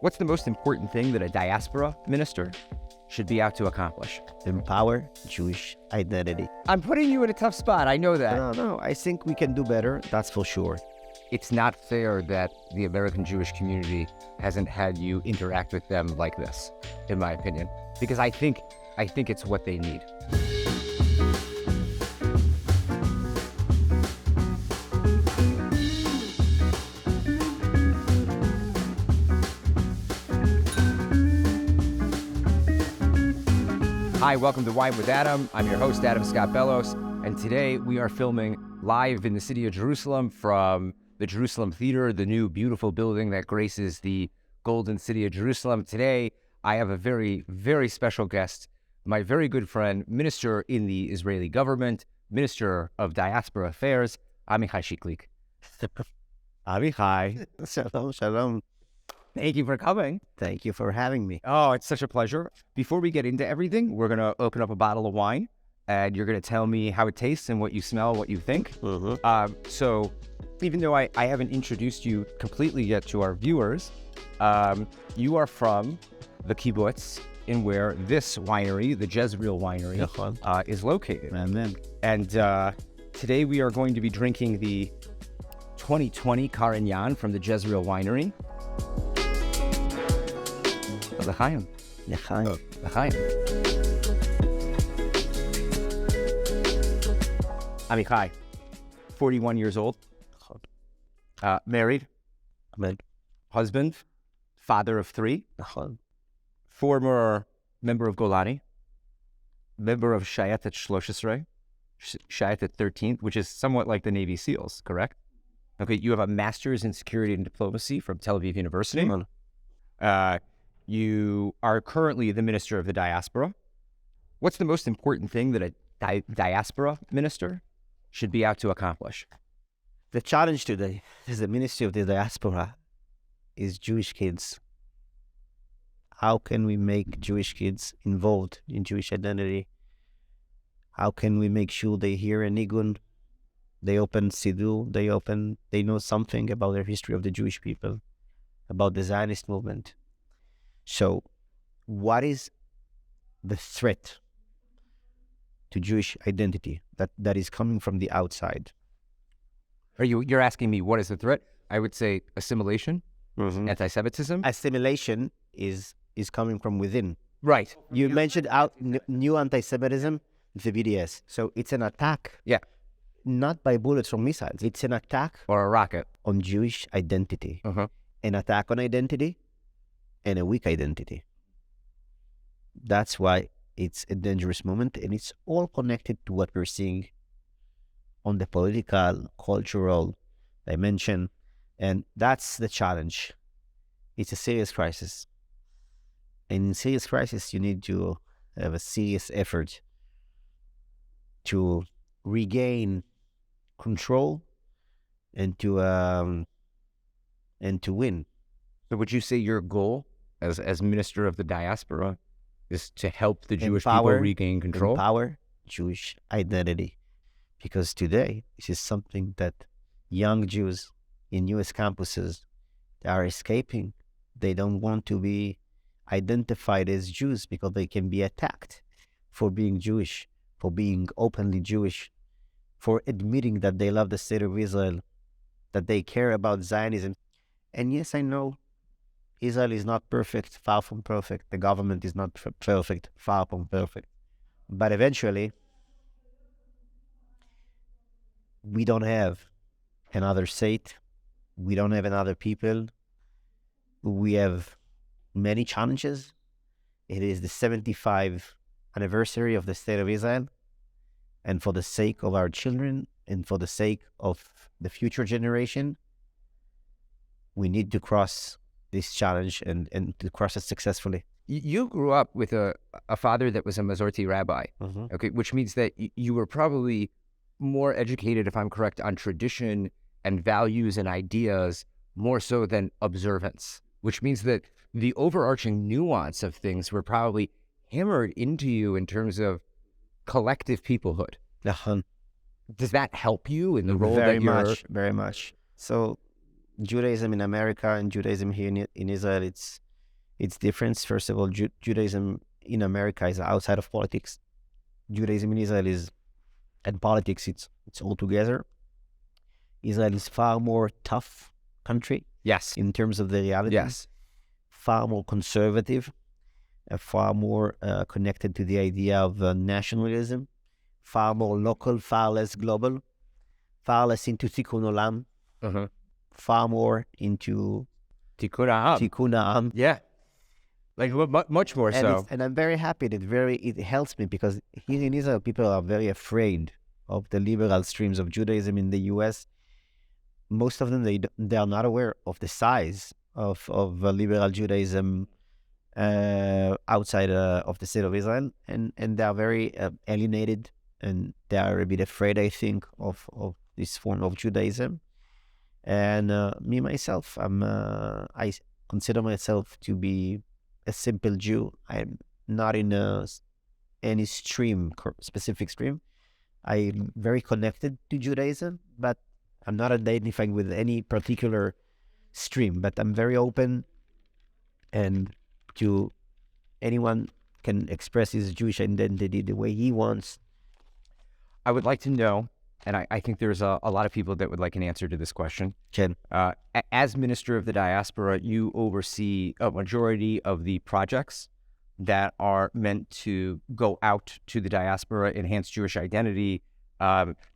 What's the most important thing that a diaspora minister should be out to accomplish? Empower Jewish identity. I'm putting you in a tough spot. I know that. No, I think we can do better, that's for sure. It's not fair that the American Jewish community hasn't had you interact with them like this, in my opinion, because I think it's what they need. Hi, welcome to Wine with Adam. I'm your host, Adam Scott Bellos, and today we are filming live in the city of Jerusalem from the Jerusalem Theater, the new beautiful building that graces the Golden City of Jerusalem. Today, I have a very, very special guest, my very good friend, minister in the Israeli government, Minister of Diaspora Affairs, Amichai Chikli. Amichai. Shalom, shalom. Thank you for coming. Thank you for having me. Oh, it's such a pleasure. Before we get into everything, we're going to open up a bottle of wine, and you're going to tell me how it tastes and what you smell, what you think. So even though I haven't introduced you completely yet to our viewers, you are from the kibbutz in where this winery, the Jezreel winery, is located. Amen. And today we are going to be drinking the 2020 Carignan from the Jezreel winery. L'chaim. L'chaim. L'chaim. Amichai, 41 years old, married, Amen. husband, father of three, former member of Golani, member of Shayetet 13, Shayetet 13, which is somewhat like the Navy SEALs, correct? Okay, you have a master's in security and diplomacy from Tel Aviv University. You are currently the minister of the diaspora. What's the most important thing that a diaspora minister should be out to accomplish? The challenge today is the ministry of the diaspora is Jewish kids. How can we make Jewish kids involved in Jewish identity? How can we make sure they hear a nigun, they open Siddur, they know something about the history of the Jewish people, about the Zionist movement? So, what is the threat to Jewish identity that is coming from the outside? You're asking me what is the threat? I would say assimilation, anti-Semitism. Assimilation is coming from within. Right. You mentioned new anti-Semitism, the BDS. So it's an attack. Yeah. Not by bullets or missiles. It's an attack Or a rocket. on Jewish identity. An attack on identity and a weak identity. That's why it's a dangerous moment, and it's all connected to what we're seeing on the political, cultural dimension, and that's the challenge. It's a serious crisis. And in serious crisis, you need to have a serious effort to regain control and to win. So would you say your goal as minister of the diaspora is to help the Jewish people regain control? Empower Jewish identity. Because today, this is something that young Jews in U.S. campuses are escaping. They don't want to be identified as Jews because they can be attacked for being Jewish, for being openly Jewish, for admitting that they love the state of Israel, that they care about Zionism. And yes, I know Israel is not perfect, far from perfect. The government is not perfect, far from perfect. But eventually, we don't have another state. We don't have another people. We have many challenges. It is the 75th anniversary of the State of Israel. And for the sake of our children and for the sake of the future generation, we need to cross this challenge and to cross it successfully. You grew up with a father that was a Masorti rabbi, okay, which means that you were probably more educated, if I'm correct, on tradition and values and ideas more so than observance, which means that the overarching nuance of things were probably hammered into you in terms of collective peoplehood. Does that help you in the role that you're... Very much. So Judaism in America and Judaism here in Israel, it's its difference. First of all, Judaism in America is outside of politics. Judaism in Israel is, and politics, it's all together. Israel is far more tough country. Yes. In terms of the reality. Yes. Far more conservative, far more connected to the idea of nationalism, far more local, far less global, far less into tikkun olam, far more into tikkun ha'am. Yeah. Like much more so. And I'm very happy that it helps me, because here in Israel, people are very afraid of the liberal streams of Judaism in the U.S. Most of them, they are not aware of the size of liberal Judaism outside of the state of Israel, and they are very alienated, and they are a bit afraid, I think, of this form of Judaism. And me myself, I consider myself to be a simple Jew. I'm not in any specific stream. I'm very connected to Judaism, but I'm not identifying with any particular stream. But I'm very open, and to anyone can express his Jewish identity the way he wants. I would like to know, and I think there's a lot of people that would like an answer to this question. Ken. As Minister of the Diaspora, you oversee a majority of the projects that are meant to go out to the diaspora, enhance Jewish identity.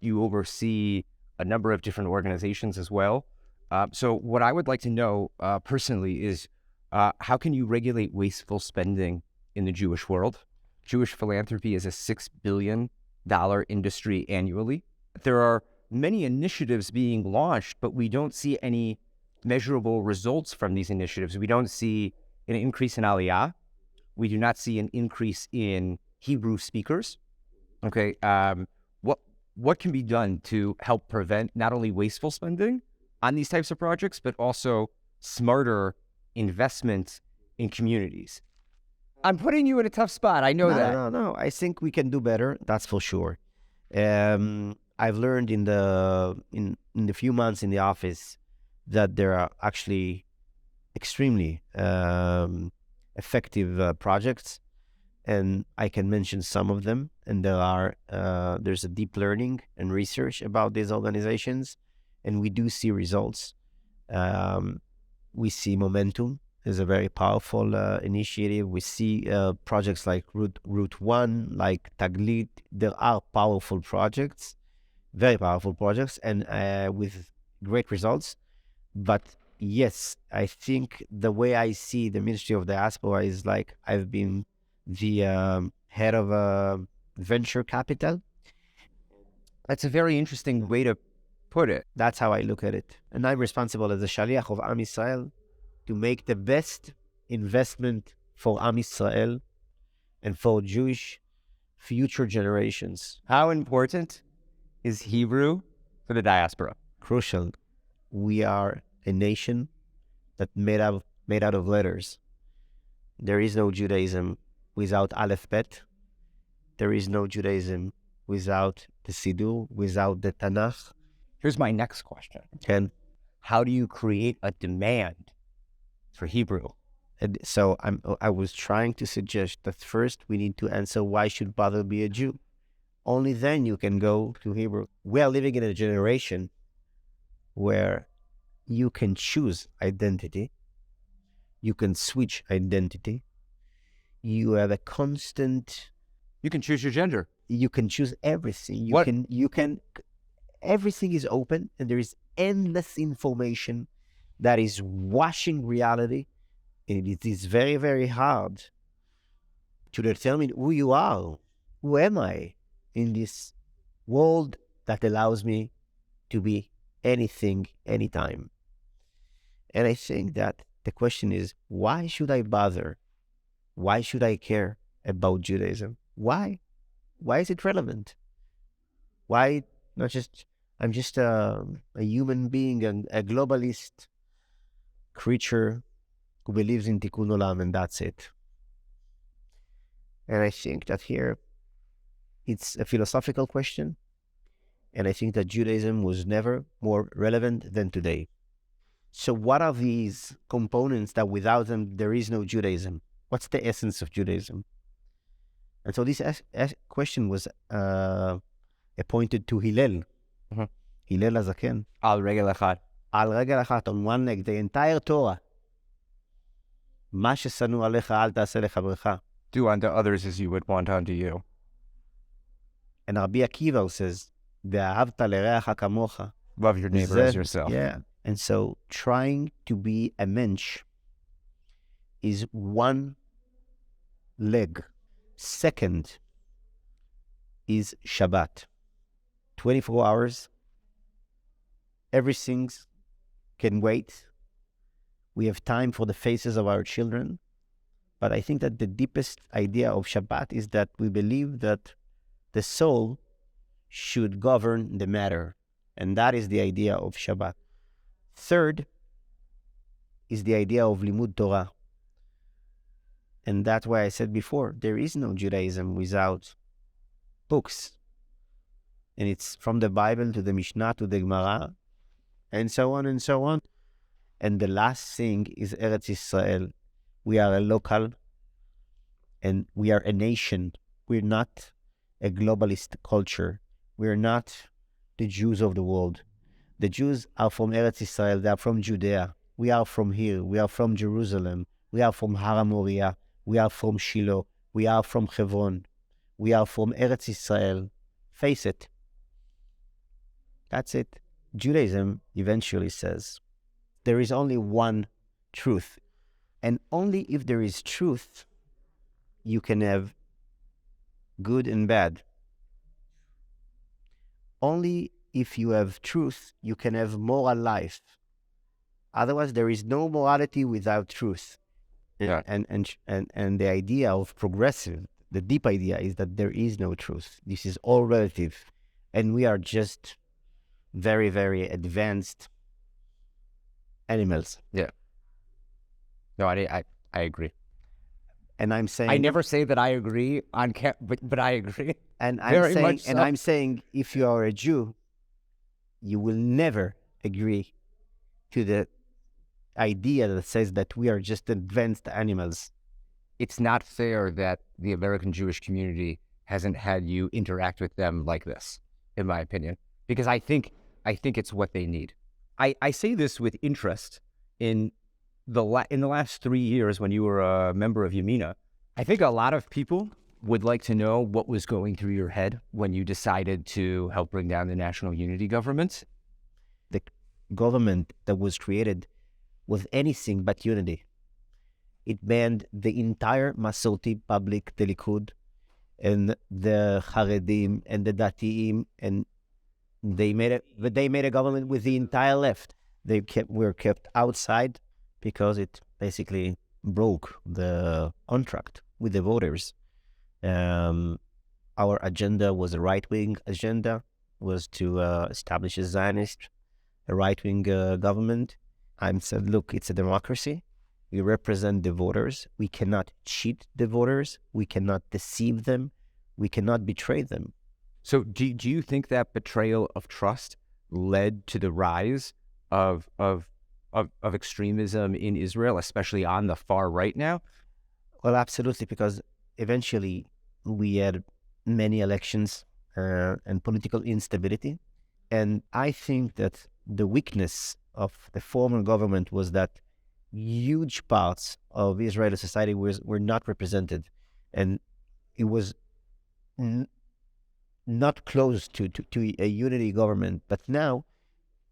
You oversee a number of different organizations as well. So what I would like to know personally is, how can you regulate wasteful spending in the Jewish world? Jewish philanthropy is a $6 billion industry annually. There are many initiatives being launched, but we don't see any measurable results from these initiatives. We don't see an increase in Aliyah. We do not see an increase in Hebrew speakers. Okay, what can be done to help prevent not only wasteful spending on these types of projects, but also smarter investment in communities? I'm putting you in a tough spot. I know that. No. I think we can do better. That's for sure. I've learned in the few months in the office that there are actually extremely effective projects, and I can mention some of them. And there's a deep learning and research about these organizations, and we do see results. We see momentum is a very powerful initiative. We see projects like Route 1, like Taglit. There are powerful projects, very powerful projects, and with great results. But yes, I think the way I see the Ministry of Diaspora is like I've been the head of venture capital. That's a very interesting way to put it. That's how I look at it. And I'm responsible as a Shaliach of Am Yisrael to make the best investment for Am Yisrael and for Jewish future generations. How important is Hebrew for the diaspora? Crucial. We are a nation that made out of letters. There is no Judaism without Aleph Bet. There is no Judaism without the Siddur, without the Tanakh. Here's my next question. Ken. How do you create a demand for Hebrew? And so I was trying to suggest that first we need to answer, why should bother be a Jew? Only then you can go to Hebrew. We are living in a generation where you can choose identity. You can switch identity. You have a constant... You can choose your gender. You can choose everything. You can everything is open, and there is endless information that is washing reality. And it is very, very hard to determine who you are. Who am I in this world that allows me to be anything, anytime? And I think that the question is, why should I bother? Why should I care about Judaism? Why? Why is it relevant? Why not just, I'm just a human being, a globalist creature who believes in Tikkun Olam, and that's it. And I think that here, it's a philosophical question, and I think that Judaism was never more relevant than today. So what are these components that without them there is no Judaism? What's the essence of Judaism? And so this question was appointed to Hillel. Hillel HaZaken. Al regel echad. Al regel achat, on one leg, the entire Torah. מה ששנוא עליך אל תעשה לחברך. Do unto others as you would want unto you. And Rabbi Akiva says, ואהבת לרעך כמוך. Love your neighbor as yourself. Yeah. And so trying to be a mensch is one leg. Second is Shabbat. 24 hours. Everything can wait. We have time for the faces of our children. But I think that the deepest idea of Shabbat is that we believe that the soul should govern the matter. And that is the idea of Shabbat. Third is the idea of Limud Torah. And that's why I said before, there is no Judaism without books. And it's from the Bible to the Mishnah to the Gemara, and so on and so on. And the last thing is Eretz Israel. We are a local, and we are a nation. We're not a globalist culture. We're not the Jews of the world. The Jews are from Eretz Israel. They are from Judea. We are from here. We are from Jerusalem. We are from Har HaMoriah. We are from Shiloh. We are from Hebron. We are from Eretz Israel. Face it. That's it. Judaism eventually says there is only one truth. And only if there is truth, you can have good and bad. Only if you have truth, you can have moral life. Otherwise, there is no morality without truth. Yeah. And the idea of progressive, the deep idea is that there is no truth. This is all relative. And we are just very, very advanced animals. Yeah. No, I agree. And I'm saying... I never say that I agree on but I agree. And Very much so. I'm saying if you are a Jew, you will never agree to the idea that says that we are just advanced animals. It's not fair that the American Jewish community hasn't had you interact with them like this, in my opinion, because I think it's what they need. I say this with interest in the last 3 years when you were a member of Yamina. I think a lot of people would like to know what was going through your head when you decided to help bring down the national unity government. The government that was created was anything but unity. It banned the entire Masorti public, the Likud, and the Haredim, and the Datiim, and they made a government with the entire left. Were kept outside because it basically broke the contract with the voters. Our agenda was a right-wing agenda, was to establish a Zionist, a right-wing government. I said, look, it's a democracy. We represent the voters. We cannot cheat the voters. We cannot deceive them. We cannot betray them. So do you think that betrayal of trust led to the rise of extremism in Israel, especially on the far right now? Well, absolutely, because eventually we had many elections and political instability. And I think that the weakness of the former government was that huge parts of Israeli society were not represented. And it was not close to a unity government. But now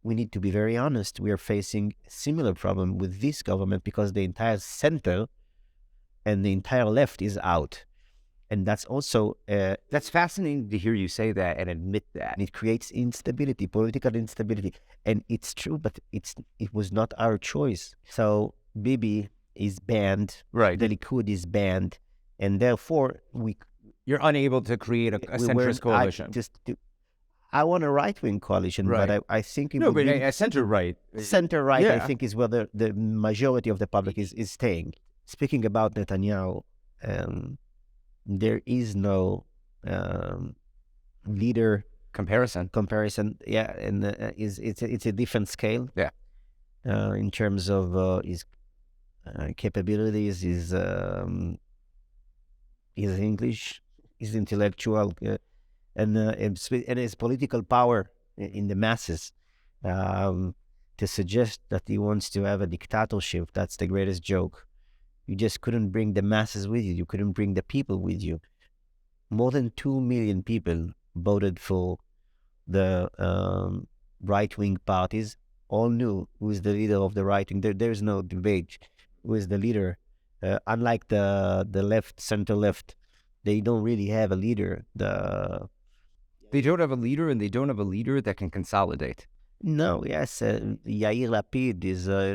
we need to be very honest. We are facing a similar problem with this government because the entire center and the entire left is out. And that's also... that's fascinating to hear you say that and admit that. And it creates instability, political instability. And it's true, but it was not our choice. So Bibi is banned. Right. The Likud is banned. And therefore, you're unable to create a centrist coalition. I want a right-wing coalition, right. But I think... a center-right. Center-right, yeah. I think, is where the majority of the public is staying. Speaking about Netanyahu, there is no leader comparison. Yeah, and it's a different scale. Yeah, in terms of his capabilities, his English, his intellectual, and his political power in the masses. To suggest that he wants to have a dictatorship, that's the greatest joke. You just couldn't bring the masses with you. You couldn't bring the people with you. More than 2 million people voted for the right-wing parties. All knew who is the leader of the right wing. There's no debate who is the leader. Unlike the left, center left, they don't really have a leader. They don't have a leader, and they don't have a leader that can consolidate. No, yes, Yair Lapid is I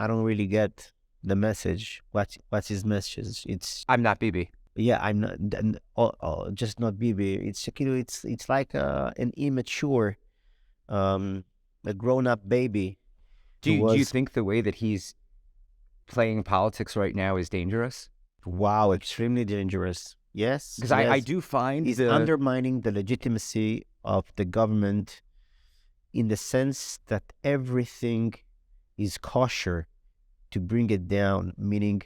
don't really get the message. What's his message? It's I'm not Bibi. Yeah, I'm not. Just not Bibi. It's like an immature, a grown-up baby. Do you think the way that he's playing politics right now is dangerous? Wow, extremely dangerous. Yes, because I do find he's undermining the legitimacy of the government, in the sense that everything is kosher to bring it down, meaning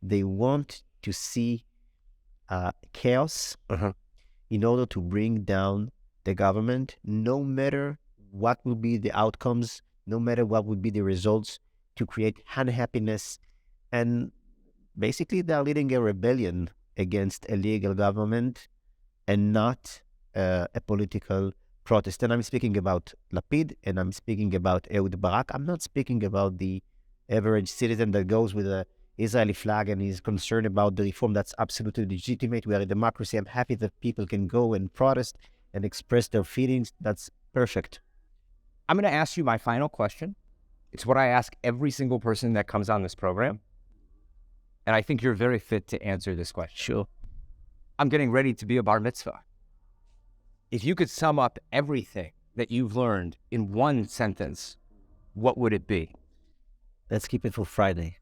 they want to see chaos in order to bring down the government, no matter what will be the outcomes, no matter what would be the results, to create unhappiness. And basically they're leading a rebellion against a legal government and not a political protest. And I'm speaking about Lapid, and I'm speaking about Ehud Barak. I'm not speaking about the average citizen that goes with a Israeli flag and is concerned about the reform. That's absolutely legitimate. We are a democracy. I'm happy that people can go and protest and express their feelings. That's perfect. I'm going to ask you my final question. It's what I ask every single person that comes on this program. And I think you're very fit to answer this question. Sure. I'm getting ready to be a bar mitzvah. If you could sum up everything that you've learned in one sentence, what would it be? Let's keep it for Friday.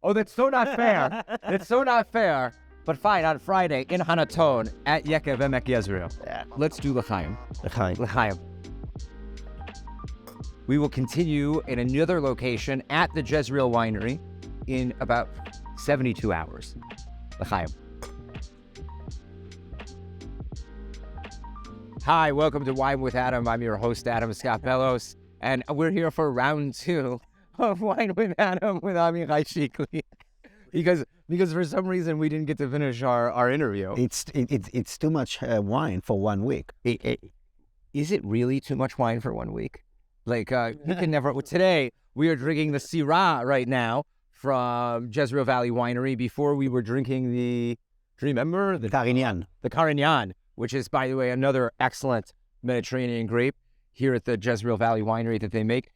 Oh, that's so not fair. That's so not fair. But fine, on Friday in Hanaton at Yekev Emek Jezreel. Yeah. Let's do L'chaim. L'chaim. L'chaim. We will continue in another location at the Jezreel Winery in about 72 hours. L'chaim. Hi, welcome to Wine with Adam. I'm your host, Adam Scott Bellos, and we're here for round 2 of Wine with Adam with Amichai Chikli. Because for some reason we didn't get to finish our interview. It's too much wine for 1 week. Is it really too much wine for 1 week? Like, you can never... Today, we are drinking the Syrah right now from Jezreel Valley Winery. Before, we were drinking do you remember? The Carignan. The Carignan, which is, by the way, another excellent Mediterranean grape here at the Jezreel Valley Winery that they make.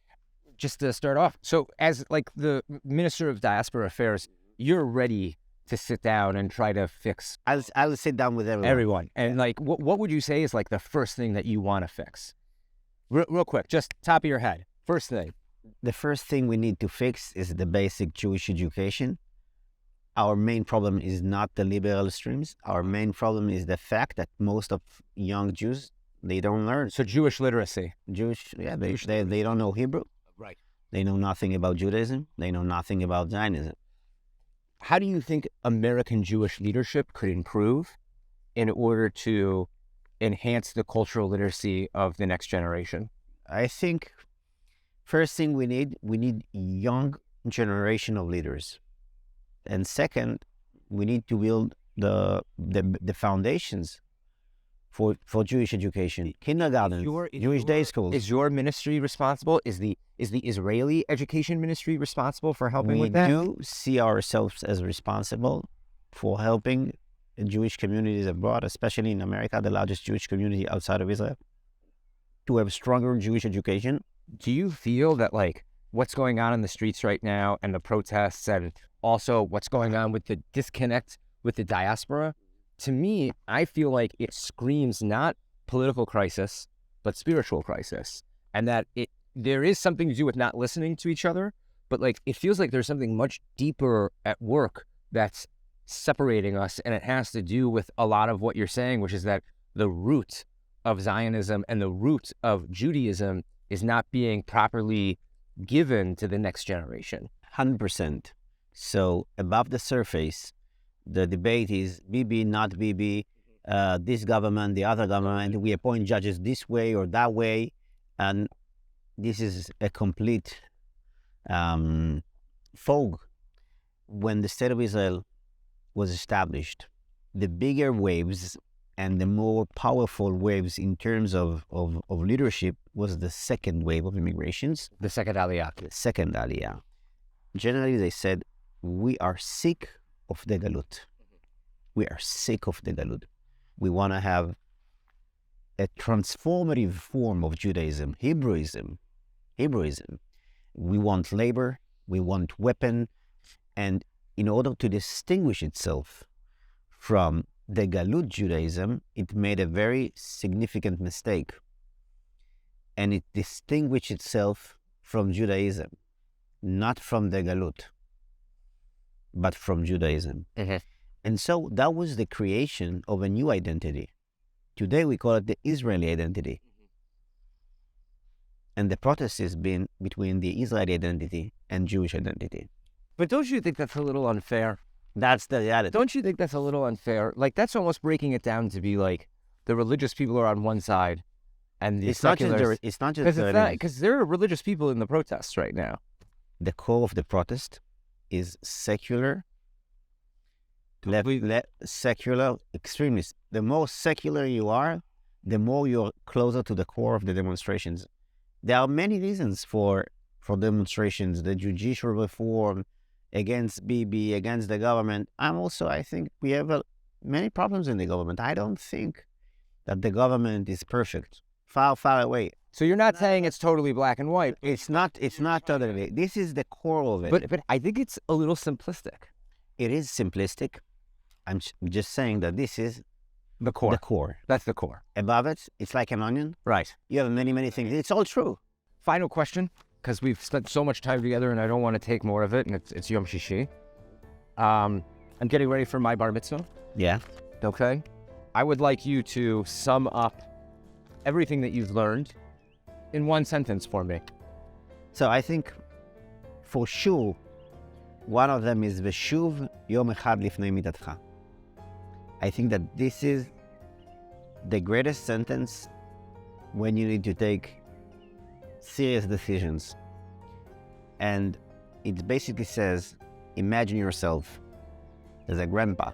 Just to start off, so as like the Minister of Diaspora Affairs, you're ready to sit down and try to fix... I'll sit down with everyone. And like, what would you say is like the first thing that you want to fix? Real quick, just top of your head. First thing. The first thing we need to fix is the basic Jewish education. Our main problem is not the liberal streams. Our main problem is the fact that most of young Jews, they don't learn. So Jewish literacy. They don't know Hebrew. Right. They know nothing about Judaism. They know nothing about Zionism. How do you think American Jewish leadership could improve in order to enhance the cultural literacy of the next generation? I think first thing we need young generation of leaders. And second, we need to build the foundations for Jewish education, kindergarten, Jewish day schools. Is your ministry responsible? Is the Israeli education ministry responsible for helping with that? We do see ourselves as responsible for helping Jewish communities abroad, especially in America, the largest Jewish community outside of Israel, to have stronger Jewish education. Do you feel that like what's going on in the streets right now and the protests and also what's going on with the disconnect with the diaspora, to me, I feel like it screams not political crisis, but spiritual crisis. And that there is something to do with not listening to each other, but like it feels like there's something much deeper at work that's separating us. And it has to do with a lot of what you're saying, which is that the root of Zionism and the root of Judaism is not being properly given to the next generation. 100%. So above the surface, the debate is Bibi, not Bibi, this government, the other government, we appoint judges this way or that way. And this is a complete fog. When the State of Israel was established, the bigger waves and the more powerful waves in terms of leadership was the second wave of immigrations. The second Aliyah. The second Aliyah. Generally, they said, we are sick of the Galut. We are sick of the Galut. We want to have a transformative form of Judaism, Hebrewism. We want labor, we want weapon, and in order to distinguish itself from the Galut Judaism, it made a very significant mistake. And it distinguished itself from Judaism, not from the Galut, but from Judaism. And so that was the creation of a new identity. Today we call it the Israeli identity. And the protest has been between the Israeli identity and Jewish identity. But don't you think that's a little unfair? That's the reality. Don't you think that's a little unfair? Like, that's almost breaking it down to be like the religious people are on one side and the seculars. It's not just because there are religious people in the protests right now. The core of the protest is secular, secular extremists. The more secular you are, the more you're closer to the core of the demonstrations. There are many reasons for demonstrations, the judicial reform, against Bibi, against the government. I think we have many problems in the government. I don't think that the government is perfect. Far, far away. So you're not saying it's totally black and white. It's not totally. This is the core of it. But I think it's a little simplistic. It is simplistic. I'm just saying that this is the core. The core. That's the core. Above it, it's like an onion. Right. You have many, many things. It's all true. Final question, because we've spent so much time together and I don't want to take more of it, and it's Yom Shishi. I'm getting ready for my bar mitzvah. Yeah. Okay. I would like you to sum up everything that you've learned in one sentence for me. So I think, for sure, one of them is Veshuv Yom Echad Lifnei Mitatcha. I think that this is the greatest sentence when you need to take serious decisions. And it basically says, imagine yourself as a grandpa,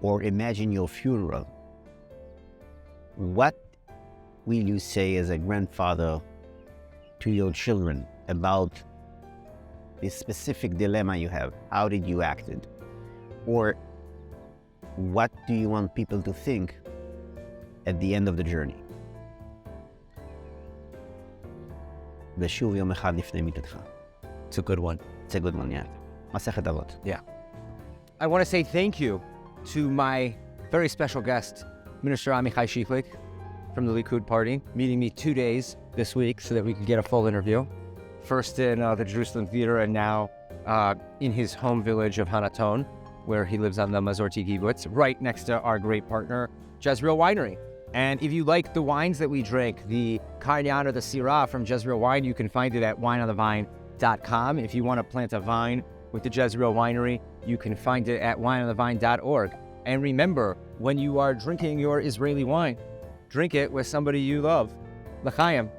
or imagine your funeral. What will you say as a grandfather to your children about this specific dilemma you have? How did you act it? Or what do you want people to think at the end of the journey? It's a good one. It's a good one, yeah. Masechet Avot. Yeah. I want to say thank you to my very special guest, Minister Amichai Chikli from the Likud Party, meeting me 2 days this week so that we could get a full interview. First in the Jerusalem Theater, and now in his home village of Hanaton, where he lives on the Mazorti Kibbutz, right next to our great partner, Jezreel Winery. And if you like the wines that we drink, the Carignan or the Syrah from Jezreel Wine, you can find it at wineonthevine.com. If you want to plant a vine with the Jezreel Winery, you can find it at wineonthevine.org. And remember, when you are drinking your Israeli wine, drink it with somebody you love. L'chaim.